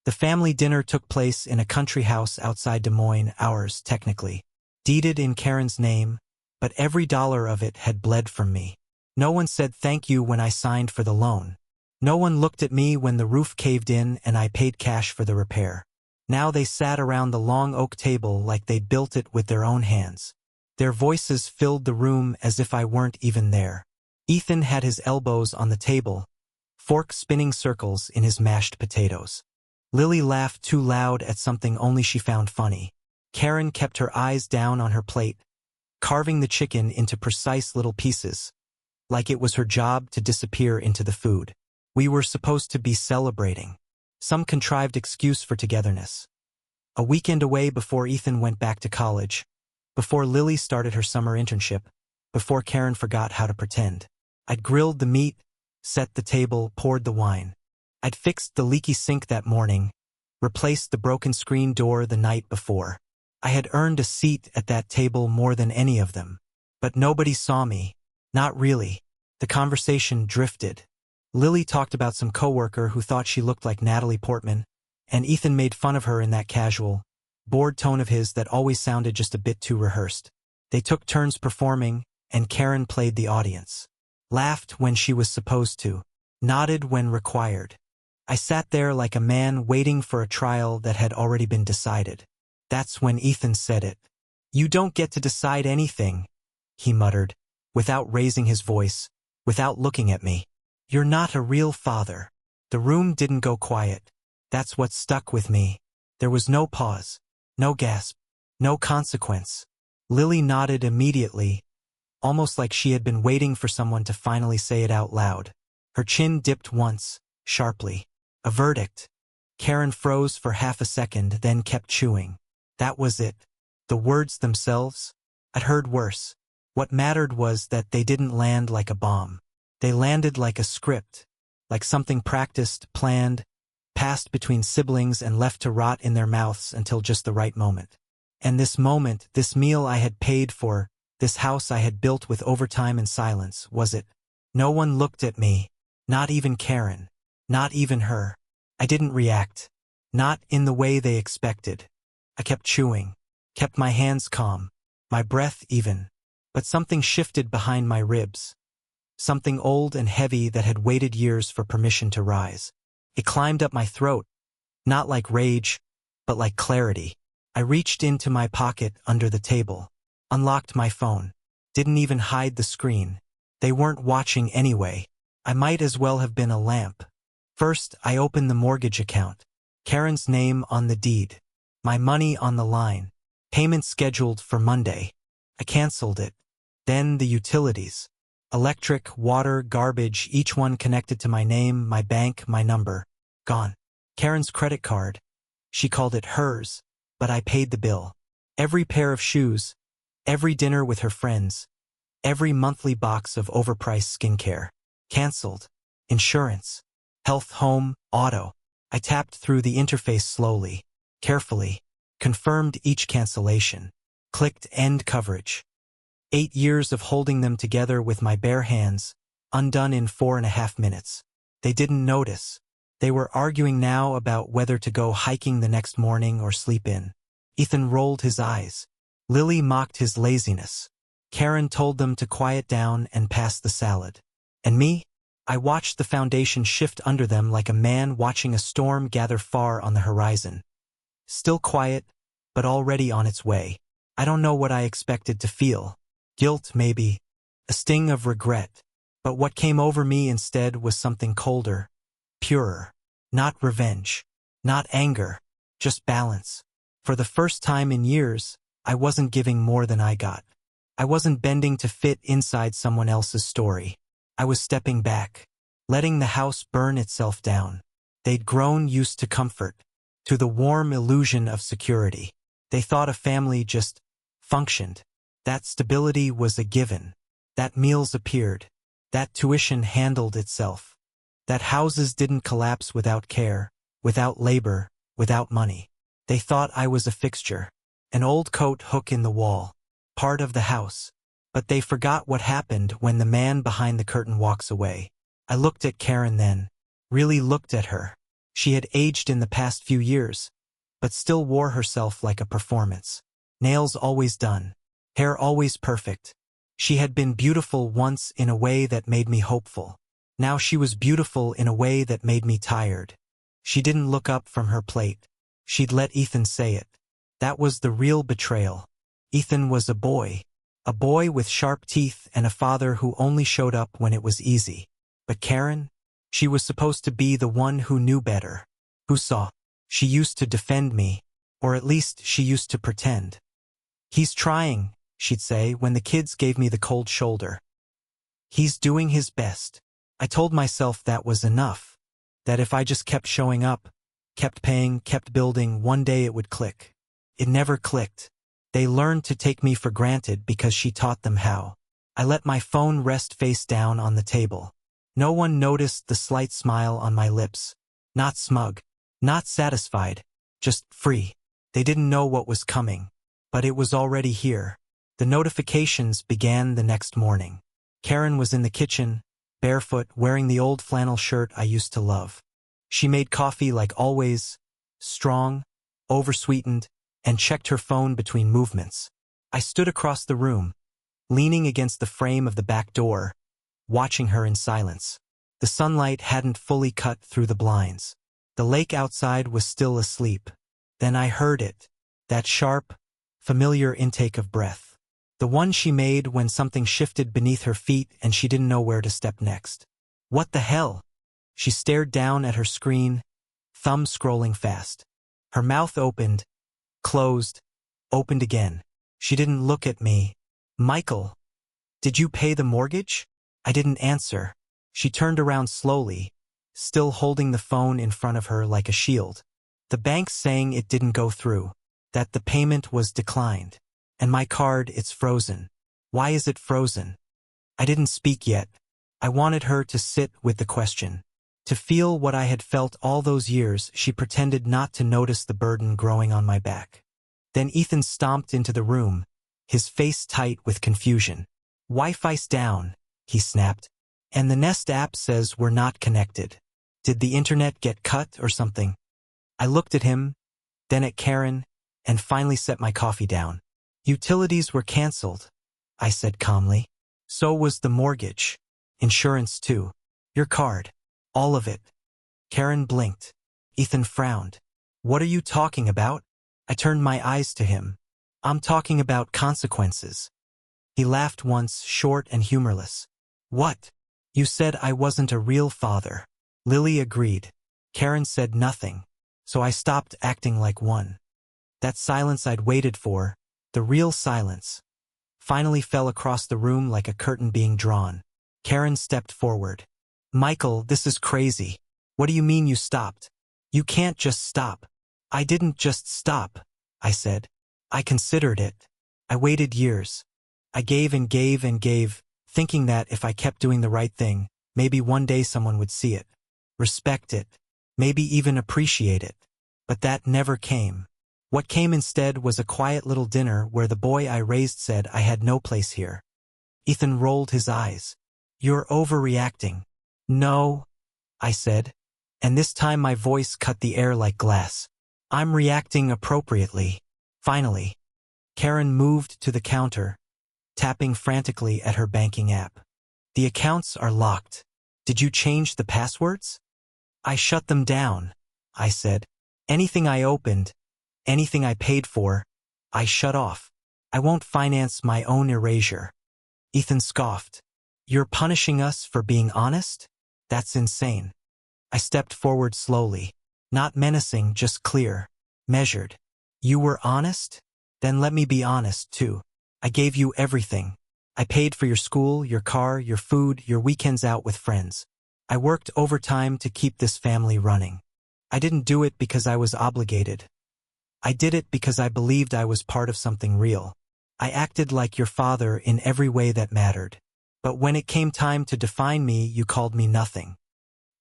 The family dinner took place in a country house outside Des Moines, ours, technically. Deeded in Karen's name, but every dollar of it had bled from me. No one said thank you when I signed for the loan. No one looked at me when the roof caved in and I paid cash for the repair. Now they sat around the long oak table like they built it with their own hands. Their voices filled the room as if I weren't even there. Ethan had his elbows on the table, fork spinning circles in his mashed potatoes. Lily laughed too loud at something only she found funny. Karen kept her eyes down on her plate, carving the chicken into precise little pieces, like it was her job to disappear into the food. We were supposed to be celebrating. Some contrived excuse for togetherness. A weekend away before Ethan went back to college, before Lily started her summer internship, before Karen forgot how to pretend. I'd grilled the meat, set the table, poured the wine. I'd fixed the leaky sink that morning, replaced the broken screen door the night before. I had earned a seat at that table more than any of them. But nobody saw me. Not really. The conversation drifted. Lily talked about some coworker who thought she looked like Natalie Portman, and Ethan made fun of her in that casual, bored tone of his that always sounded just a bit too rehearsed. They took turns performing, and Karen played the audience. Laughed when she was supposed to. Nodded when required. I sat there like a man waiting for a trial that had already been decided. That's when Ethan said it. "You don't get to decide anything," he muttered, without raising his voice, without looking at me. "You're not a real father." The room didn't go quiet. That's what stuck with me. There was no pause, no gasp, no consequence. Lily nodded immediately, almost like she had been waiting for someone to finally say it out loud. Her chin dipped once, sharply. A verdict. Karen froze for half a second, then kept chewing. That was it. The words themselves? I'd heard worse. What mattered was that they didn't land like a bomb. They landed like a script, like something practiced, planned, passed between siblings and left to rot in their mouths until just the right moment. And this moment, this meal I had paid for, this house I had built with overtime and silence, was it? No one looked at me. Not even Karen. Not even her. I didn't react. Not in the way they expected. I kept chewing. Kept my hands calm. My breath even. But something shifted behind my ribs. Something old and heavy that had waited years for permission to rise. It climbed up my throat. Not like rage, but like clarity. I reached into my pocket under the table. Unlocked my phone. Didn't even hide the screen. They weren't watching anyway. I might as well have been a lamp. First, I opened the mortgage account. Karen's name on the deed. My money on the line. Payment scheduled for Monday. I canceled it. Then the utilities. Electric, water, garbage, each one connected to my name, my bank, my number. Gone. Karen's credit card. She called it hers, but I paid the bill. Every pair of shoes. Every dinner with her friends. Every monthly box of overpriced skincare. Canceled. Insurance. Health, home, auto. I tapped through the interface slowly, carefully, confirmed each cancellation, clicked end coverage. 8 years of holding them together with my bare hands, undone in 4.5 minutes. They didn't notice. They were arguing now about whether to go hiking the next morning or sleep in. Ethan rolled his eyes. Lily mocked his laziness. Karen told them to quiet down and pass the salad. And me? I watched the foundation shift under them like a man watching a storm gather far on the horizon. Still quiet, but already on its way. I don't know what I expected to feel. Guilt, maybe. A sting of regret. But what came over me instead was something colder, purer. Not revenge. Not anger. Just balance. For the first time in years, I wasn't giving more than I got. I wasn't bending to fit inside someone else's story. I was stepping back, letting the house burn itself down. They'd grown used to comfort, to the warm illusion of security. They thought a family just functioned. That stability was a given. That meals appeared. That tuition handled itself. That houses didn't collapse without care, without labor, without money. They thought I was a fixture, an old coat hook in the wall, part of the house. But they forgot what happened when the man behind the curtain walks away. I looked at Karen then, really looked at her. She had aged in the past few years, but still wore herself like a performance. Nails always done. Hair always perfect. She had been beautiful once in a way that made me hopeful. Now she was beautiful in a way that made me tired. She didn't look up from her plate. She'd let Ethan say it. That was the real betrayal. Ethan was a boy with sharp teeth and a father who only showed up when it was easy. But Karen? She was supposed to be the one who knew better, who saw. She used to defend me, or at least she used to pretend. He's trying, she'd say when the kids gave me the cold shoulder. He's doing his best. I told myself that was enough, that if I just kept showing up, kept paying, kept building, one day it would click. It never clicked. They learned to take me for granted because she taught them how. I let my phone rest face down on the table. No one noticed the slight smile on my lips. Not smug, not satisfied, just free. They didn't know what was coming, but it was already here. The notifications began the next morning. Karen was in the kitchen, barefoot, wearing the old flannel shirt I used to love. She made coffee like always, strong, oversweetened, and checked her phone between movements. I stood across the room, leaning against the frame of the back door, watching her in silence. The sunlight hadn't fully cut through the blinds. The lake outside was still asleep. Then I heard it, that sharp, familiar intake of breath. The one she made when something shifted beneath her feet and she didn't know where to step next. What the hell? She stared down at her screen, thumb scrolling fast. Her mouth opened, closed, opened again. She didn't look at me. Michael, did you pay the mortgage? I didn't answer. She turned around slowly, still holding the phone in front of her like a shield. The bank's saying it didn't go through, that the payment was declined. And my card, it's frozen. Why is it frozen? I didn't speak yet. I wanted her to sit with the question. To feel what I had felt all those years. She pretended not to notice the burden growing on my back. Then Ethan stomped into the room, his face tight with confusion. Wi-Fi's down, he snapped. And the Nest app says we're not connected. Did the internet get cut or something? I looked at him, then at Karen, and finally set my coffee down. Utilities were canceled, I said calmly. So was the mortgage. Insurance too. Your card. All of it. Karen blinked. Ethan frowned. What are you talking about? I turned my eyes to him. I'm talking about consequences. He laughed once, short and humorless. What? You said I wasn't a real father. Lily agreed. Karen said nothing, so I stopped acting like one. That silence I'd waited for, the real silence, finally fell across the room like a curtain being drawn. Karen stepped forward. Michael, this is crazy. What do you mean you stopped? You can't just stop. I didn't just stop, I said. I considered it. I waited years. I gave and gave and gave, thinking that if I kept doing the right thing, maybe one day someone would see it, respect it, maybe even appreciate it. But that never came. What came instead was a quiet little dinner where the boy I raised said I had no place here. Ethan rolled his eyes. You're overreacting. No, I said, and this time my voice cut the air like glass. I'm reacting appropriately. Finally, Karen moved to the counter, tapping frantically at her banking app. The accounts are locked. Did you change the passwords? I shut them down, I said. Anything I opened, anything I paid for, I shut off. I won't finance my own erasure. Ethan scoffed. You're punishing us for being honest? That's insane. I stepped forward slowly. Not menacing, just clear. Measured. You were honest? Then let me be honest, too. I gave you everything. I paid for your school, your car, your food, your weekends out with friends. I worked overtime to keep this family running. I didn't do it because I was obligated. I did it because I believed I was part of something real. I acted like your father in every way that mattered. But when it came time to define me, you called me nothing.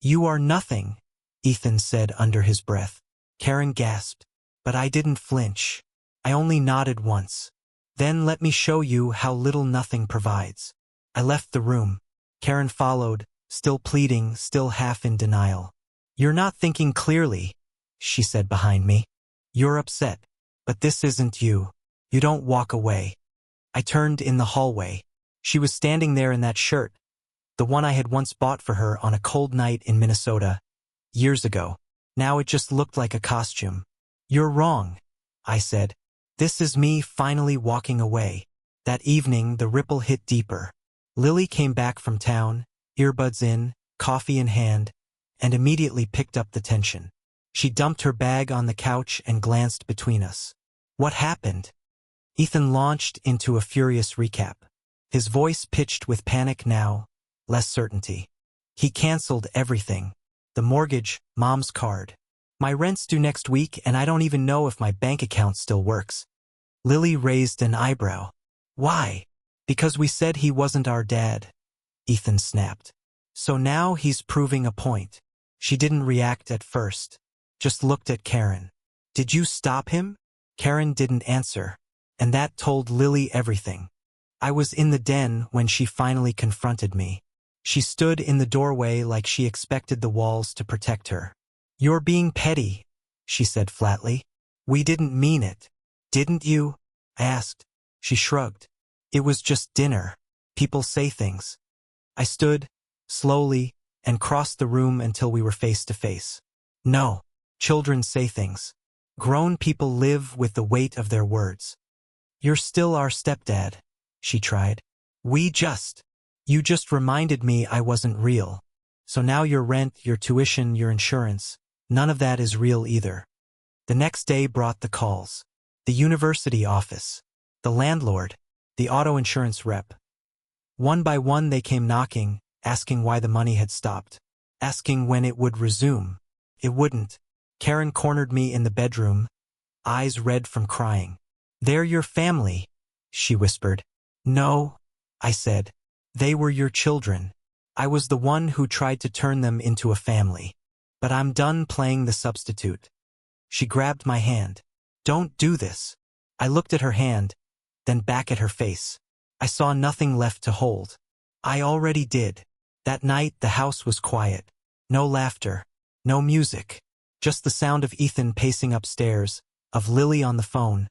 You are nothing, Ethan said under his breath. Karen gasped. But I didn't flinch. I only nodded once. Then let me show you how little nothing provides. I left the room. Karen followed, still pleading, still half in denial. "You're not thinking clearly," she said behind me. "You're upset. But this isn't you. You don't walk away." I turned in the hallway. She was standing there in that shirt, the one I had once bought for her on a cold night in Minnesota, years ago. Now it just looked like a costume. "You're wrong," I said. "This is me finally walking away." That evening, the ripple hit deeper. Lily came back from town, earbuds in, coffee in hand, and immediately picked up the tension. She dumped her bag on the couch and glanced between us. "What happened?" Ethan launched into a furious recap. His voice pitched with panic now, less certainty. "He canceled everything. The mortgage, Mom's card. My rent's due next week and I don't even know if my bank account still works." Lily raised an eyebrow. "Why?" "Because we said he wasn't our dad," Ethan snapped. "So now he's proving a point." She didn't react at first, just looked at Karen. "Did you stop him?" Karen didn't answer, and that told Lily everything. I was in the den when she finally confronted me. She stood in the doorway like she expected the walls to protect her. "You're being petty," she said flatly. "We didn't mean it." "Didn't you?" I asked. She shrugged. "It was just dinner. People say things." I stood, slowly, and crossed the room until we were face to face. "No. Children say things. Grown people live with the weight of their words." "You're still our stepdad," she tried. You just reminded me I wasn't real. So now your rent, your tuition, your insurance, none of that is real either." The next day brought the calls. The university office, the landlord, the auto insurance rep. One by one they came knocking, asking why the money had stopped, asking when it would resume. It wouldn't. Karen cornered me in the bedroom, eyes red from crying. "They're your family," she whispered. "No," I said. "They were your children. I was the one who tried to turn them into a family. But I'm done playing the substitute." She grabbed my hand. "Don't do this." I looked at her hand, then back at her face. I saw nothing left to hold. I already did. That night the house was quiet. No laughter, no music, just the sound of Ethan pacing upstairs, of Lily on the phone,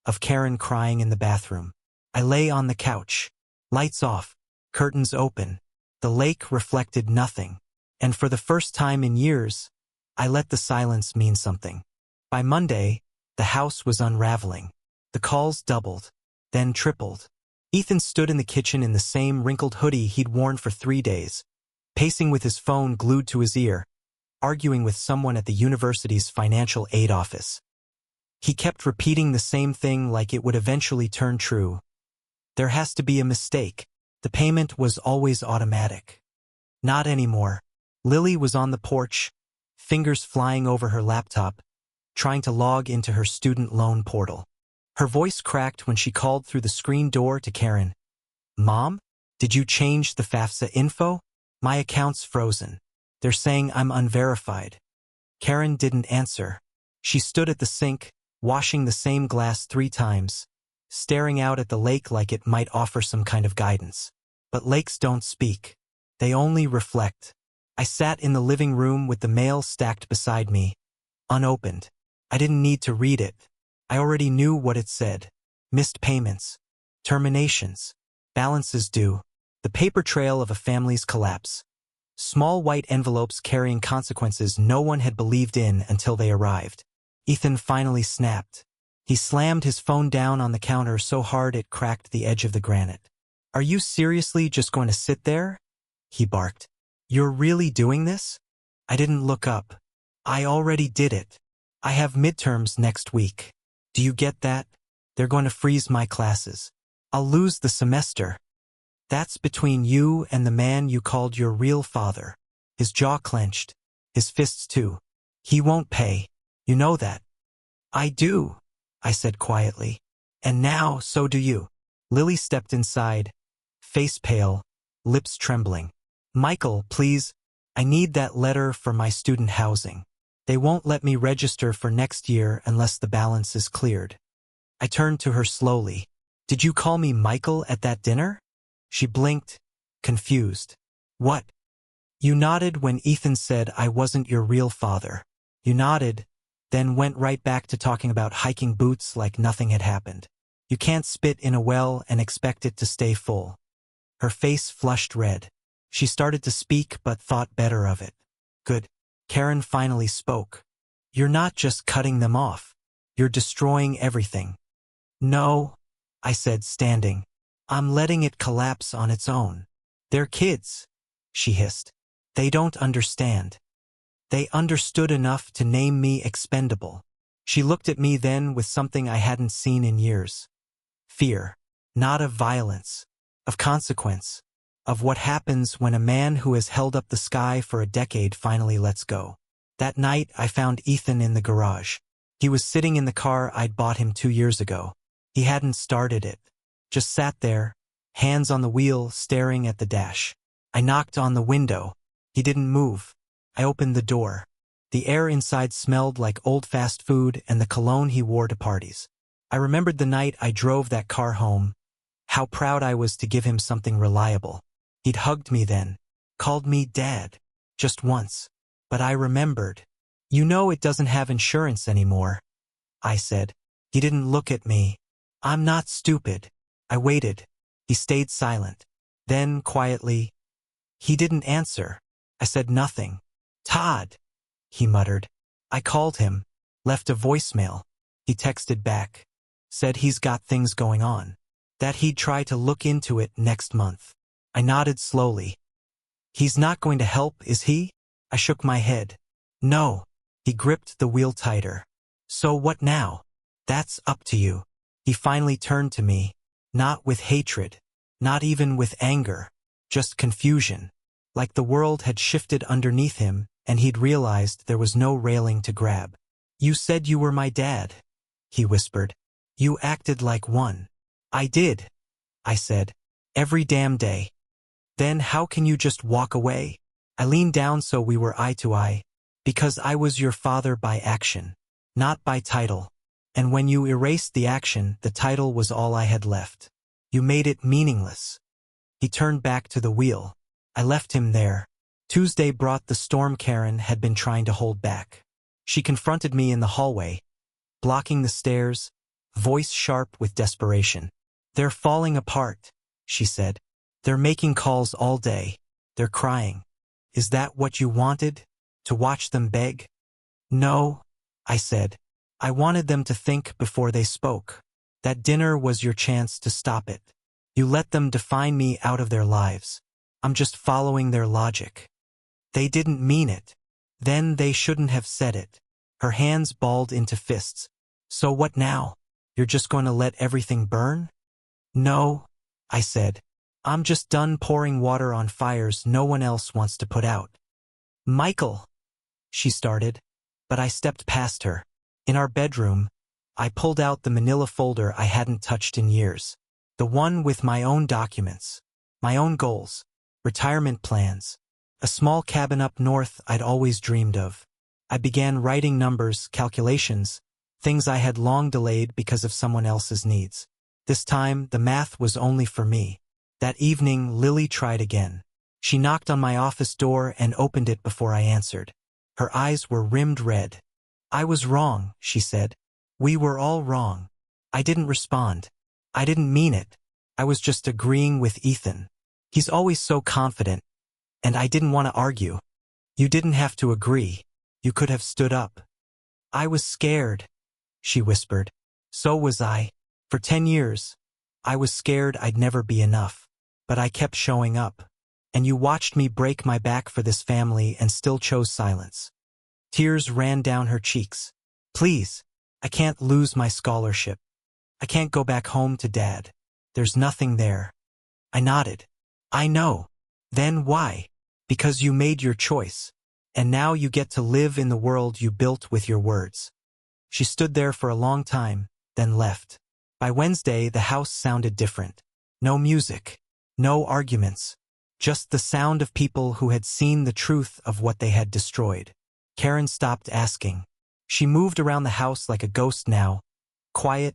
of Karen crying in the bathroom. I lay on the couch. Lights off, curtains open. The lake reflected nothing. And for the first time in years, I let the silence mean something. By Monday, the house was unraveling. The calls doubled, then tripled. Ethan stood in the kitchen in the same wrinkled hoodie he'd worn for 3 days, pacing with his phone glued to his ear, arguing with someone at the university's financial aid office. He kept repeating the same thing like it would eventually turn true. "There has to be a mistake. The payment was always automatic." Not anymore. Lily was on the porch, fingers flying over her laptop, trying to log into her student loan portal. Her voice cracked when she called through the screen door to Karen. "Mom, did you change the FAFSA info? My account's frozen. They're saying I'm unverified." Karen didn't answer. She stood at the sink, washing the same glass 3 times, staring out at the lake like it might offer some kind of guidance. But lakes don't speak. They only reflect. I sat in the living room with the mail stacked beside me, unopened. I didn't need to read it. I already knew what it said. Missed payments, terminations, balances due, the paper trail of a family's collapse. Small white envelopes carrying consequences no one had believed in until they arrived. Ethan finally snapped. He slammed his phone down on the counter so hard it cracked the edge of the granite. "Are you seriously just going to sit there?" he barked. "You're really doing this?" I didn't look up. "I already did it. I have midterms next week. Do you get that? They're going to freeze my classes. I'll lose the semester." "That's between you and the man you called your real father." His jaw clenched, his fists too. "He won't pay. You know that." "I do," I said quietly. "And now so do you." Lily stepped inside, face pale, lips trembling. "Michael, please, I need that letter for my student housing. They won't let me register for next year unless the balance is cleared." I turned to her slowly. "Did you call me Michael at that dinner?" She blinked, confused. "What?" You nodded when Ethan said I wasn't your real father. You nodded, then went right back to talking about hiking boots like nothing had happened. You can't spit in a well and expect it to stay full. Her face flushed red. She started to speak but thought better of it. Good. Karen finally spoke. You're not just cutting them off. You're destroying everything. No, I said, standing. I'm letting it collapse on its own. They're kids, she hissed. They don't understand. They understood enough to name me expendable. She looked at me then with something I hadn't seen in years. Fear. Not of violence. Of consequence. Of what happens when a man who has held up the sky for a decade finally lets go. That night I found Ethan in the garage. He was sitting in the car I'd bought him 2 years ago. He hadn't started it. Just sat there, hands on the wheel, staring at the dash. I knocked on the window. He didn't move. I opened the door. The air inside smelled like old fast food and the cologne he wore to parties. I remembered the night I drove that car home, how proud I was to give him something reliable. He'd hugged me then, called me Dad, just once. But I remembered. You know it doesn't have insurance anymore, I said. He didn't look at me. I'm not stupid. I waited. He stayed silent. Then, quietly, he didn't answer. I said nothing. Todd, he muttered. I called him, left a voicemail. He texted back, said he's got things going on, that he'd try to look into it next month. I nodded slowly. He's not going to help, is he? I shook my head. No. He gripped the wheel tighter. So what now? That's up to you. He finally turned to me, not with hatred, not even with anger, just confusion. Like the world had shifted underneath him and he'd realized there was no railing to grab. You said you were my dad, he whispered. You acted like one. I did, I said. Every damn day. Then how can you just walk away? I leaned down so we were eye to eye. Because I was your father by action, not by title. And when you erased the action, the title was all I had left. You made it meaningless. He turned back to the wheel. I left him there. Tuesday brought the storm Karen had been trying to hold back. She confronted me in the hallway, blocking the stairs, voice sharp with desperation. They're falling apart, she said. They're making calls all day. They're crying. Is that what you wanted? To watch them beg? No, I said. I wanted them to think before they spoke. That dinner was your chance to stop it. You let them define me out of their lives. I'm just following their logic. They didn't mean it. Then they shouldn't have said it. Her hands balled into fists. So what now? You're just going to let everything burn? No, I said. I'm just done pouring water on fires no one else wants to put out. Michael, she started, but I stepped past her. In our bedroom, I pulled out the manila folder I hadn't touched in years. The one with my own documents, my own goals, retirement plans, a small cabin up north I'd always dreamed of. I began writing numbers, calculations, things I had long delayed because of someone else's needs. This time, the math was only for me. That evening, Lily tried again. She knocked on my office door and opened it before I answered. Her eyes were rimmed red. I was wrong, she said. We were all wrong. I didn't respond. I didn't mean it. I was just agreeing with Ethan. He's always so confident. And I didn't want to argue. You didn't have to agree. You could have stood up. I was scared, she whispered. So was I. For 10 years, I was scared I'd never be enough. But I kept showing up. And you watched me break my back for this family and still chose silence. Tears ran down her cheeks. Please, I can't lose my scholarship. I can't go back home to Dad. There's nothing there. I nodded. I know. Then why? Because you made your choice. And now you get to live in the world you built with your words. She stood there for a long time, then left. By Wednesday, the house sounded different. No music. No arguments. Just the sound of people who had seen the truth of what they had destroyed. Karen stopped asking. She moved around the house like a ghost now, quiet,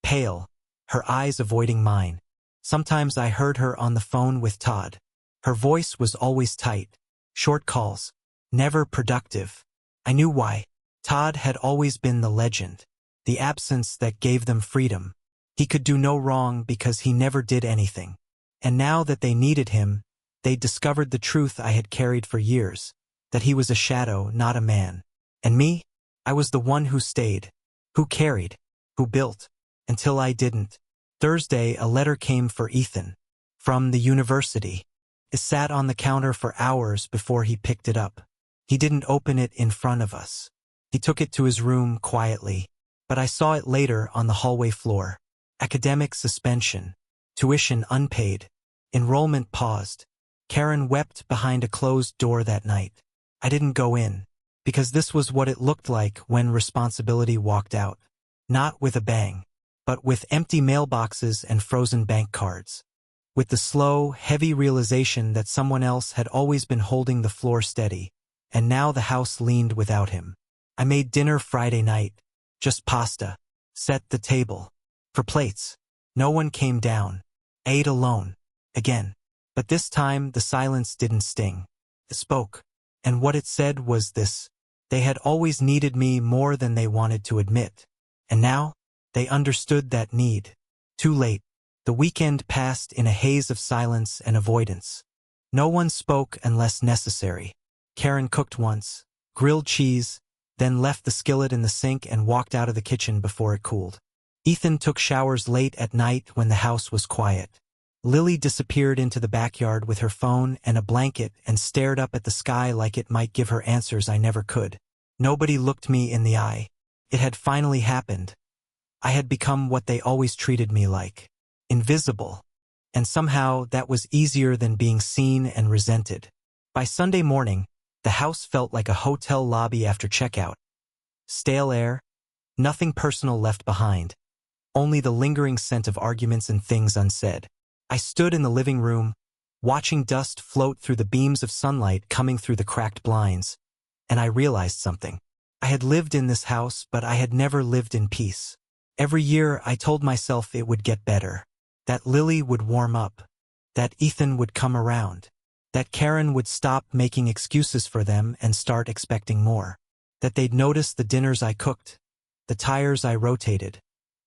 pale, her eyes avoiding mine. Sometimes I heard her on the phone with Todd. Her voice was always tight, Short calls. Never productive. I knew why. Todd had always been the legend. The absence that gave them freedom. He could do no wrong because he never did anything. And now that they needed him, they discovered the truth I had carried for years, that he was a shadow, not a man. And me? I was the one who stayed, who carried, who built, until I didn't. Thursday, a letter came for Ethan. From the university. It sat on the counter for hours before he picked it up. He didn't open it in front of us. He took it to his room quietly, but I saw it later on the hallway floor. Academic suspension. Tuition unpaid. Enrollment paused. Karen wept behind a closed door that night. I didn't go in, because this was what it looked like when responsibility walked out. Not with a bang, but with empty mailboxes and frozen bank cards. With the slow, heavy realization that someone else had always been holding the floor steady, and now the house leaned without him. I made dinner Friday night. Just pasta. Set the table. For plates. No one came down. Ate alone. Again. But this time the silence didn't sting. It spoke. And what it said was this. They had always needed me more than they wanted to admit. And now, they understood that need. Too late. The weekend passed in a haze of silence and avoidance. No one spoke unless necessary. Karen cooked once, grilled cheese, then left the skillet in the sink and walked out of the kitchen before it cooled. Ethan took showers late at night when the house was quiet. Lily disappeared into the backyard with her phone and a blanket and stared up at the sky like it might give her answers I never could. Nobody looked me in the eye. It had finally happened. I had become what they always treated me like. Invisible. And somehow that was easier than being seen and resented. By Sunday morning, the house felt like a hotel lobby after checkout. Stale air, nothing personal left behind, only the lingering scent of arguments and things unsaid. I stood in the living room, watching dust float through the beams of sunlight coming through the cracked blinds, and I realized something. I had lived in this house, but I had never lived in peace. Every year I told myself it would get better, that Lily would warm up, that Ethan would come around, that Karen would stop making excuses for them and start expecting more, that they'd notice the dinners I cooked, the tires I rotated,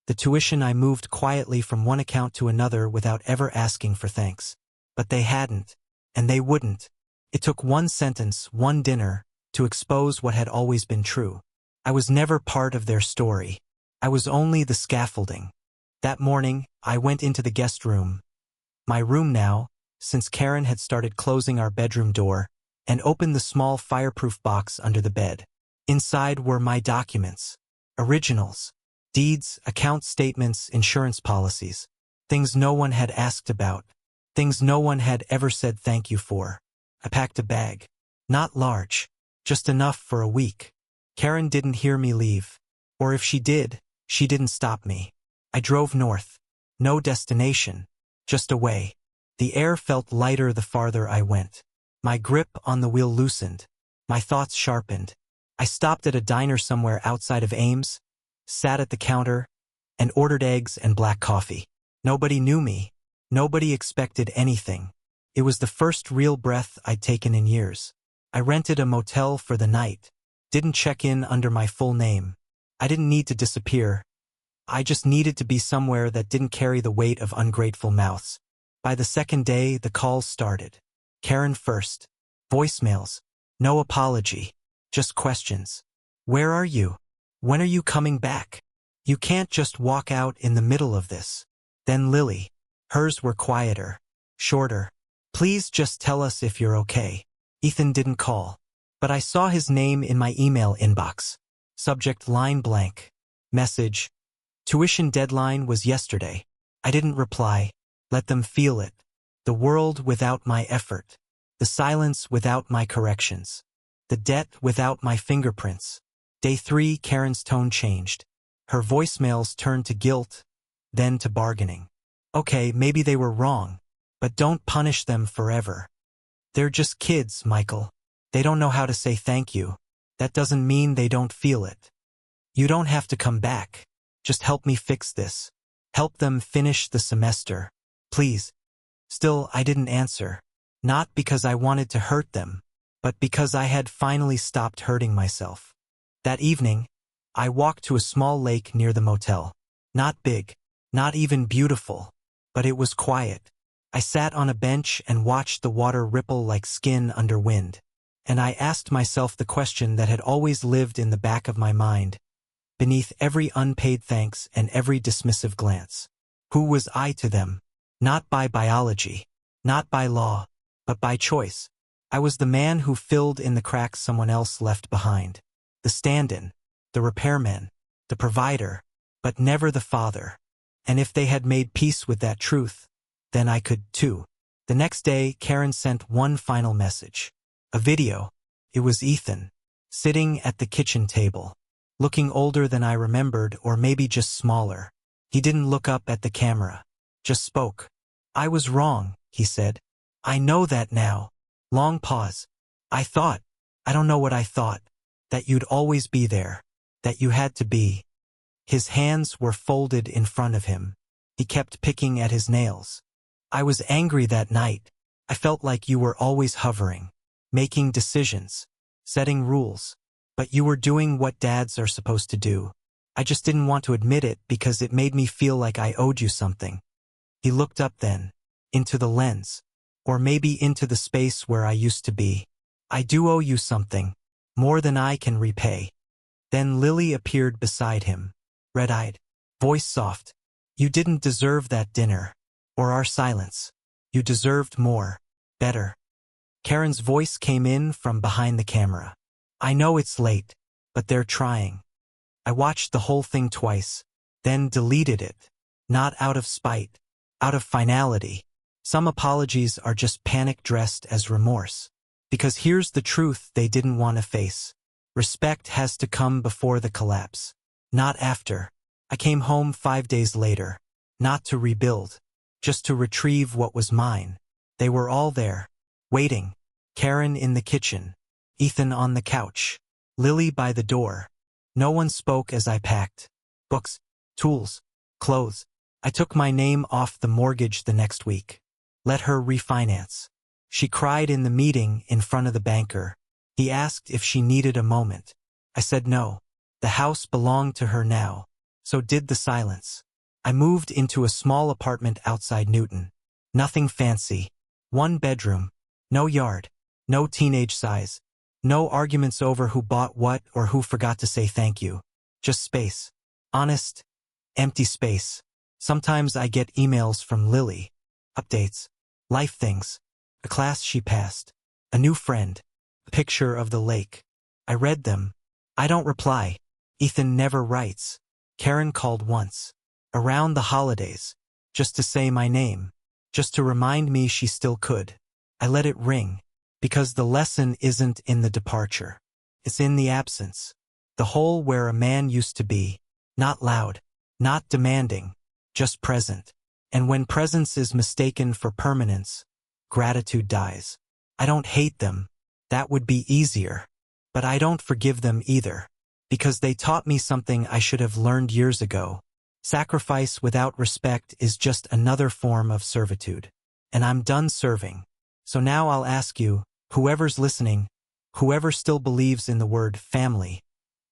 the tuition I moved quietly from one account to another without ever asking for thanks. But they hadn't, and they wouldn't. It took one sentence, one dinner, to expose what had always been true. I was never part of their story. I was only the scaffolding. That morning, I went into the guest room. My room now, since Karen had started closing our bedroom door, and opened the small fireproof box under the bed. Inside were my documents. Originals. Deeds, account statements, insurance policies. Things no one had asked about. Things no one had ever said thank you for. I packed a bag. Not large. Just enough for a week. Karen didn't hear me leave. Or if she did, she didn't stop me. I drove north. No destination. Just away. The air felt lighter the farther I went. My grip on the wheel loosened. My thoughts sharpened. I stopped at a diner somewhere outside of Ames, sat at the counter, and ordered eggs and black coffee. Nobody knew me. Nobody expected anything. It was the first real breath I'd taken in years. I rented a motel for the night. Didn't check in under my full name. I didn't need to disappear. I just needed to be somewhere that didn't carry the weight of ungrateful mouths. By the second day, the calls started. Karen first. Voicemails. No apology. Just questions. Where are you? When are you coming back? You can't just walk out in the middle of this. Then Lily. Hers were quieter. Shorter. Please just tell us if you're okay. Ethan didn't call. But I saw his name in my email inbox. Subject line blank. Message. Tuition deadline was yesterday. I didn't reply. Let them feel it. The world without my effort. The silence without my corrections. The debt without my fingerprints. Day 3, Karen's tone changed. Her voicemails turned to guilt, then to bargaining. Okay, maybe they were wrong, but don't punish them forever. They're just kids, Michael. They don't know how to say thank you. That doesn't mean they don't feel it. You don't have to come back. Just help me fix this. Help them finish the semester. Please. Still, I didn't answer. Not because I wanted to hurt them, but because I had finally stopped hurting myself. That evening, I walked to a small lake near the motel. Not big, not even beautiful, but it was quiet. I sat on a bench and watched the water ripple like skin under wind. And I asked myself the question that had always lived in the back of my mind, beneath every unpaid thanks and every dismissive glance. Who was I to them? Not by biology, not by law, but by choice. I was the man who filled in the cracks someone else left behind. The stand-in, the repairman, the provider, but never the father. And if they had made peace with that truth, then I could too. The next day, Karen sent one final message. A video. It was Ethan, sitting at the kitchen table, looking older than I remembered, or maybe just smaller. He didn't look up at the camera, just spoke. I was wrong, he said. I know that now. Long pause. I don't know what I thought, that you'd always be there, that you had to be. His hands were folded in front of him. He kept picking at his nails. I was angry that night. I felt like you were always hovering, making decisions, setting rules. But you were doing what dads are supposed to do. I just didn't want to admit it because it made me feel like I owed you something. He looked up then, into the lens, or maybe into the space where I used to be. I do owe you something, more than I can repay. Then Lily appeared beside him, red-eyed, voice soft. You didn't deserve that dinner, or our silence. You deserved more, better. Karen's voice came in from behind the camera. I know it's late, but they're trying. I watched the whole thing twice, then deleted it. Not out of spite, out of finality. Some apologies are just panic dressed as remorse. Because here's the truth they didn't want to face. Respect has to come before the collapse, not after. I came home 5 days later, not to rebuild, just to retrieve what was mine. They were all there, waiting. Karen in the kitchen, Ethan on the couch, Lily by the door. No one spoke as I packed. Books, tools, clothes. I took my name off the mortgage the next week. Let her refinance. She cried in the meeting in front of the banker. He asked if she needed a moment. I said no. The house belonged to her now. So did the silence. I moved into a small apartment outside Newton. Nothing fancy. 1 bedroom. No yard. No teenage size. No arguments over who bought what or who forgot to say thank you. Just space. Honest, empty space. Sometimes I get emails from Lily. Updates. Life things. A class she passed. A new friend. A picture of the lake. I read them. I don't reply. Ethan never writes. Karen called once. Around the holidays. Just to say my name. Just to remind me she still could. I let it ring. Because the lesson isn't in the departure. It's in the absence. The hole where a man used to be. Not loud. Not demanding. Just present. And when presence is mistaken for permanence, gratitude dies. I don't hate them. That would be easier. But I don't forgive them either. Because they taught me something I should have learned years ago. Sacrifice without respect is just another form of servitude. And I'm done serving. So now I'll ask you, whoever's listening, whoever still believes in the word family,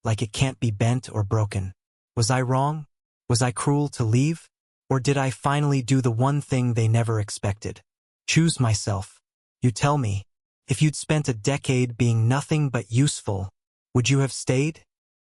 like it can't be bent or broken. Was I wrong? Was I cruel to leave? Or did I finally do the one thing they never expected? Choose myself. You tell me, if you'd spent a decade being nothing but useful, would you have stayed?